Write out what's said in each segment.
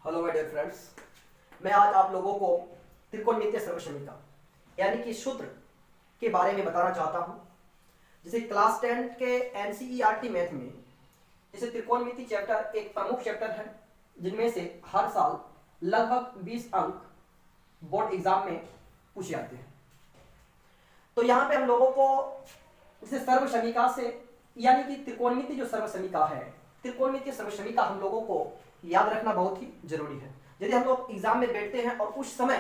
Hello my dear friends, मैं आज आप लोगों को त्रिकोणमितीय सर्वसमीकरण यानी कि सूत्र के बारे में बताना चाहता हूं। जैसे क्लास 10 के एनसीईआरटी मैथ में जैसे त्रिकोणमिति चैप्टर एक प्रमुख चैप्टर है, जिनमें से हर साल लगभग 20 अंक बोर्ड एग्जाम में पूछे जाते हैं। तो यहाँ पे हम लोगों को जैसे सर्वसमीकरण से यानी कि त्रिकोणमिति जो सर्वसमीकरण है, त्रिकोणमितीय सर्वसमीकरण हम लोगों को याद रखना बहुत ही जरूरी है। यदि हम लोग एग्जाम में बैठते हैं और उस समय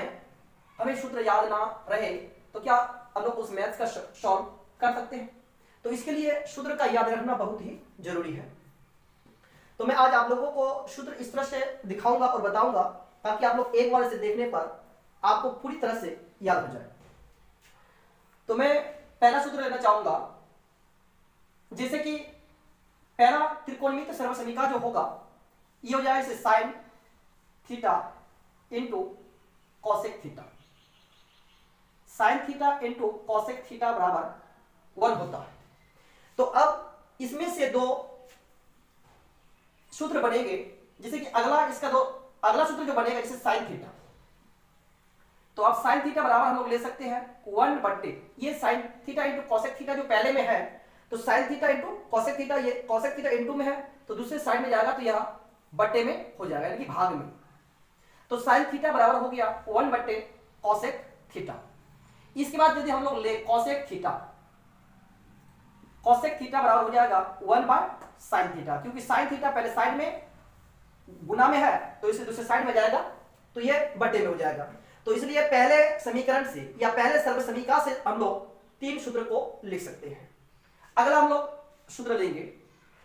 हमें सूत्र याद ना रहे तो क्या हम लोग उस मैथ्स का सॉल्व कर सकते हैं? तो इसके लिए सूत्र का याद रखना बहुत ही जरूरी है। तो मैं आज आप लोगों को सूत्र इस तरह से दिखाऊंगा और बताऊंगा ताकि आप लोग एक बार इसे देखने पर आपको पूरी तरह से याद हो जाए। तो मैं पहला सूत्र लेना चाहूंगा, जैसे कि पहला त्रिकोणमितीय सर्वसमीकरण जो होगा ये हो जाएगा इसे sine theta into cosec theta. Sine theta into cosec theta बराबर 1 होता है। तो अब इसमें से दो सूत्र बनेंगे, जैसे कि अगला सूत्र जो बनेगा जैसे साइन थीटा। तो अब साइन थीटा बराबर हम लोग ले सकते हैं 1 बट्टे ये sine theta into cosec theta जो पहले में है, तो sine theta into cosec theta, ये कॉसेक थीटा इंटू में है तो दूसरे साइड में जाएगा तो यह बट्टे में हो जाएगा यानी कि भाग में। तो साइन थीटा बराबर हो गया 1 बट्टे कॉसेक थीटा। इसके बाद यदि हम लोग ले कॉसेक थीटा, कॉसेक थीटा बराबर हो जाएगा 1 बाय साइन थीटा, क्योंकि साइन थीटा पहले साइड में गुना में है तो इसे दूसरे साइड में जाएगा तो ये बट्टे में हो जाएगा। तो इसलिए पहले समीकरण से या पहले सर्वसमीकरण से हम लोग 3 सूत्र को लिख सकते हैं। अगला हम लोग सूत्र लेंगे,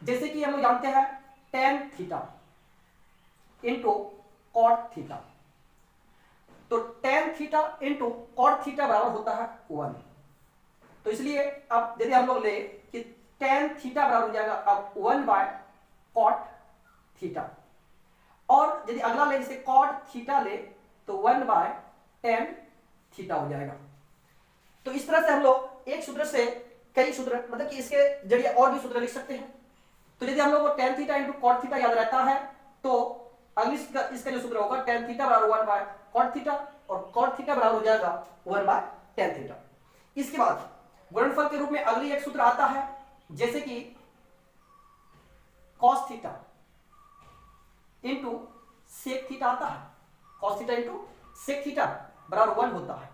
जैसे कि हम लोग जानते हैं tan theta into cot theta. तो tan theta into cot theta बराबर होता है 1। तो इसलिए अब यदि हम लोग ले कि tan थीटा बराबर हो जाएगा अब 1 बाय कॉट थीटा, और यदि अगला ले जैसे कॉट थीटा ले तो 1 बाय tan थीटा हो जाएगा। तो इस तरह से हम लोग एक सूत्र से कई सूत्र, मतलब कि इसके जरिए और भी सूत्र लिख सकते हैं। तो यदि हम लोग को tan theta into cot theta याद रहता है तो अगली इसका जो सूत्र होगा tan थीटा बराबर 1 बाय कॉट थीटा, और कॉट थीटा बराबर हो जाएगा 1 बाय tan थीटा। इसके बाद गुणनफल के रूप में अगली एक सूत्र आता है, जैसे कि cos theta into sec theta आता है। cos theta into sec theta बराबर 1 होता है।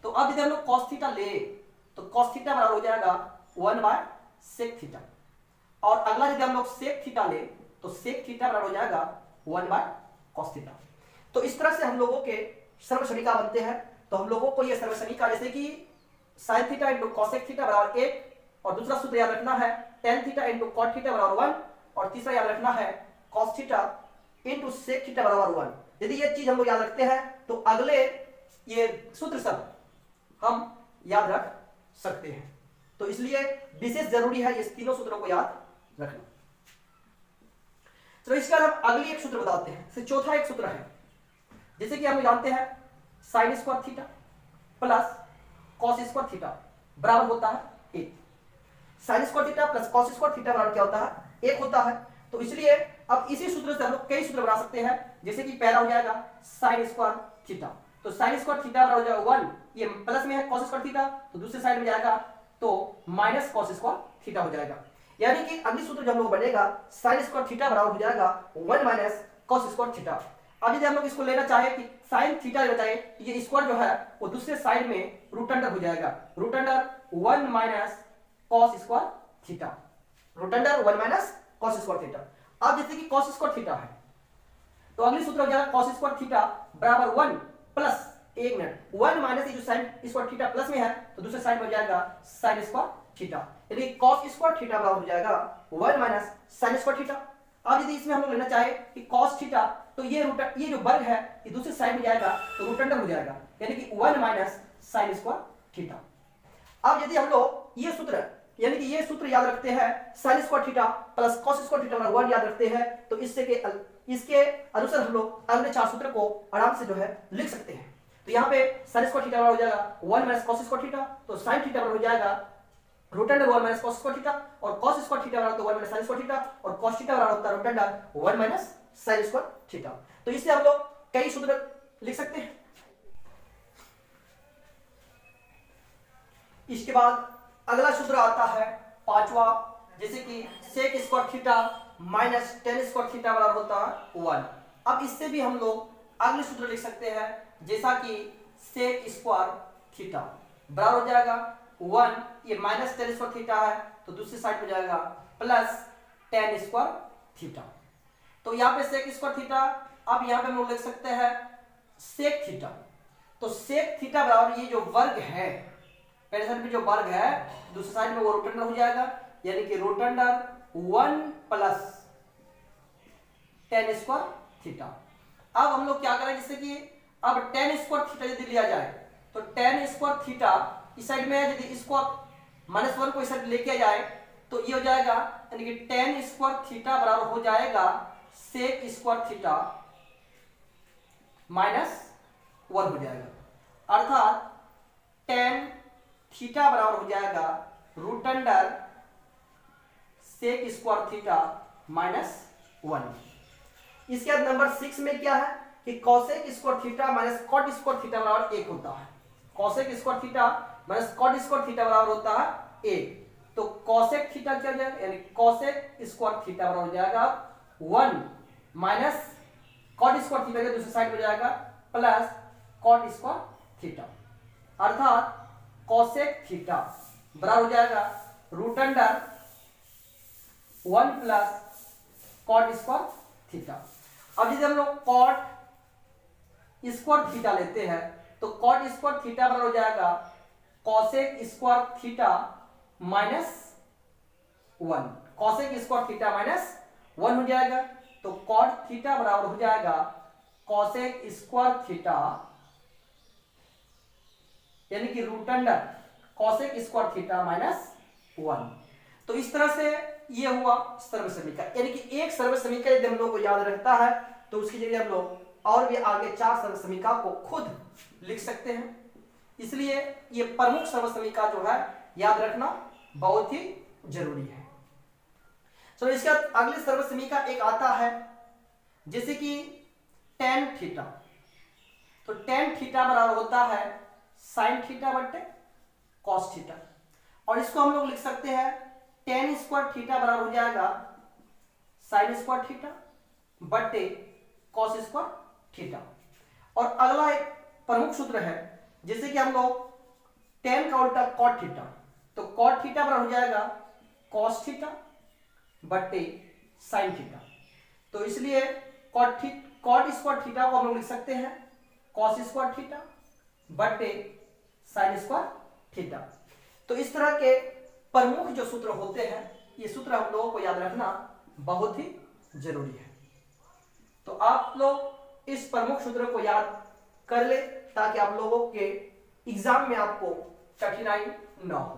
तो अब यदि हम लोग cos थीटा ले तो cos थीटा बराबर हो जाएगा 1 बाय sec थीटा, और अगला यदि हम लोग sec थीटा ले तो sec थीटा बराबर हो जाएगा 1 बाय cos थीटा। तो इस तरह से हम लोगों के सर्वसमीकरण बनते हैं। तो हम लोगों को ये सर्वसमीकरण जैसे कि sin theta into cosec theta बराबर 1, और दूसरा सूत्र याद रखना है tan theta into cot theta बराबर 1, और तीसरा याद रखना है cos theta into sec theta बराबर 1। यदि ये चीज हम लोग याद रखते हैं तो अगले ये सूत्र सब हम याद रख सकते हैं। तो इसलिए विशेष जरूरी है ये तीनों सूत्रों को याद रखना। तो इसके बाद हम अगली एक सूत्र बताते हैं। फिर चौथा एक सूत्र है, जैसे कि हम जानते हैं sign square theta plus cos square theta बराबर होता है 1। Sign square theta plus cos square theta बराबर क्या होता है? 1 होता है। तो इसलिए अब इसी सूत्र से हम लोग कई सूत्र बना सकते हैं, जैसे कि पहला हो जाएगा साइन स्क्वायर थीटा। तो साइन स्क्वायर थीटा बराबर हो जाएगा 1, ये प्लस में है कॉस स्क्वायर थीटा तो दूसरे साइड में जाएगा तो माइनस कॉस स्क्वायर थीटा हो जाएगा। यानी कि अगली सूत्र जो हम लोग बनेगा साइन स्क्वायर थीटा बराबर हो जाएगा 1 माइनस कॉस स्क्वायर थीटा। अब यदि हम लोग इसको लेना चाहे कि साइन थीटा लेना चाहे तो ये स्क्वायर जो है वो दूसरे साइड में रूट अंडर हो जाएगा, root under 1 minus cos square theta, root under 1 minus cos square theta. अब जैसे कि कॉस स्क्वायर थीटा है तो अगली सूत्र हो जाएगा कॉस स्क्वायर थीटा बराबर 1 प्लस 1 माइनस ये जो साइन स्क्वायर थीटा प्लस में है तो दूसरे साइड में हो जाएगा साइन स्क्वायर थीटा, यानी कॉस स्क्वायर थीटा बराबर हो जाएगा 1 माइनस साइन स्क्वायर थीटा। अब यदि इसमें हम लोग लेना चाहे कि कॉस थीटा तो ये जो वर्ग है ये दूसरे साइड में जाएगा तो रूट अंडर हो जाएगा, यानी कि 1 माइनस साइन स्क्वायर थीटा। अब यदि हम लोग ये सूत्र यानी कि ये सूत्र याद रखते हैं sign square theta plus cos square theta बराबर 1 याद रखते हैं तो इसके अनुसार हम लोग अगले 4 सूत्र को आराम से जो है लिख सकते हैं। तो यहाँ पे साइन स्क्वायर थीटा बराबर हो जाएगा 1 माइनस कॉस स्क्वायर थीटा, तो साइन थीटा बराबर हो जाएगा root under 1 minus cos square theta, और कॉस स्क्वायर थीटा बराबर 1 माइनस साइन स्क्वायर थीटा, और कॉस थीटा बराबर होता है root under 1 minus sine square theta. तो इससे हम लोग कई सूत्र लिख सकते हैं। इसके बाद अगला सूत्र आता है पांचवा, जैसे कि sec square theta minus tan square theta बराबर होता है 1। अब इससे भी हम लोग अगले सूत्र लिख सकते हैं, जैसा कि सेक स्क्वायर थीटा बराबर हो जाएगा 1, ये माइनस टेन स्क्वायर थीटा है तो दूसरी साइड हो जाएगा प्लस टेन स्क्वायर थीटा। तो यहाँ पे सेक स्क्वायर थीटा, अब यहाँ पे हम लोग लिख सकते हैं सेक थीटा। तो सेक थीटा बराबर ये जो वर्ग है, पहले साइड पे जो वर्ग है दूसरी साइड में वो रोटेंडर हो जाएगा, यानी कि रोटेंडर 1 प्लस टेन स्क्वायर थीटा। अब हम लोग क्या करें, जैसे कि अब टेन स्क्वायर थीटा यदि लिया जाए तो टेन स्क्वायर थीटा इस साइड में यदि इसको माइनस 1 को इस साइड लेके जाए तो ये हो जाएगा, यानी कि टेन स्क्वायर थीटा बराबर हो जाएगा सेक स्क्वायर थीटा माइनस 1 हो जाएगा, अर्थात टेन थीटा बराबर हो जाएगा root under sec square theta minus 1। इसके बाद नंबर 6 में क्या है कि cosec square theta minus cot square theta बराबर 1 होता है। Cosec square theta minus cot square theta बराबर होता है 1। तो कॉसेक थीटा क्या हो जाएगा, यानी कॉसेक स्क्वायर थीटा बराबर हो जाएगा 1 माइनस कॉट स्क्वायर थीटा के दूसरी साइड हो जाएगा प्लस कॉट स्क्वायर थीटा, अर्थात कॉसेक थीटा बराबर हो जाएगा root under 1 plus cot square theta. अब यदि हम लोग कॉट स्क्वायर थीटा लेते हैं तो कॉट स्क्वायर थीटा बराबर हो जाएगा cosec square theta minus 1। Cosec square theta minus 1 हो जाएगा, तो कॉट थीटा बराबर हो जाएगा कॉसेक स्क्वायर थीटा, यानी कि root under cosec square theta minus 1। तो इस तरह से ये हुआ सर्व समीकरण, यानी कि एक सर्व समीकरण यदि हम लोग को याद रहता है तो उसकी जगह हम लोग और भी आगे 4 सर्व समीकरण को खुद लिख सकते हैं। इसलिए ये प्रमुख सर्व समीकरण जो है याद रखना बहुत ही जरूरी है। चलो इसके बाद अगले सर्व समीकरण एक आता है, जैसे कि टेन थीटा। तो टेन थीटा बराबर होता है साइन थीटा बटे कॉस थीटा, और इसको हम लोग लिख सकते हैं टेन स्क्वायर थीटा बराबर हो जाएगा साइन स्क्वायर थीटा बटे कॉस स्क्वायर थीटा। और अगला एक प्रमुख सूत्र है, जैसे कि हम लोग टेन का उल्टा कॉट थीटा, तो कॉट थीटा बराबर हो जाएगा कॉस थीटा बटे साइन थीटा। तो इसलिए कॉट स्क्वायर थीटा को हम लोग लिख सकते हैं कॉस स्क्वायर थीटा बटे साइन स्क्वायर थीटा। तो इस तरह के प्रमुख जो सूत्र होते हैं, ये सूत्र हम लोगों को याद रखना बहुत ही जरूरी है। तो आप लोग इस प्रमुख सूत्र को याद कर ले ताकि आप लोगों के एग्जाम में आपको कठिनाई न हो।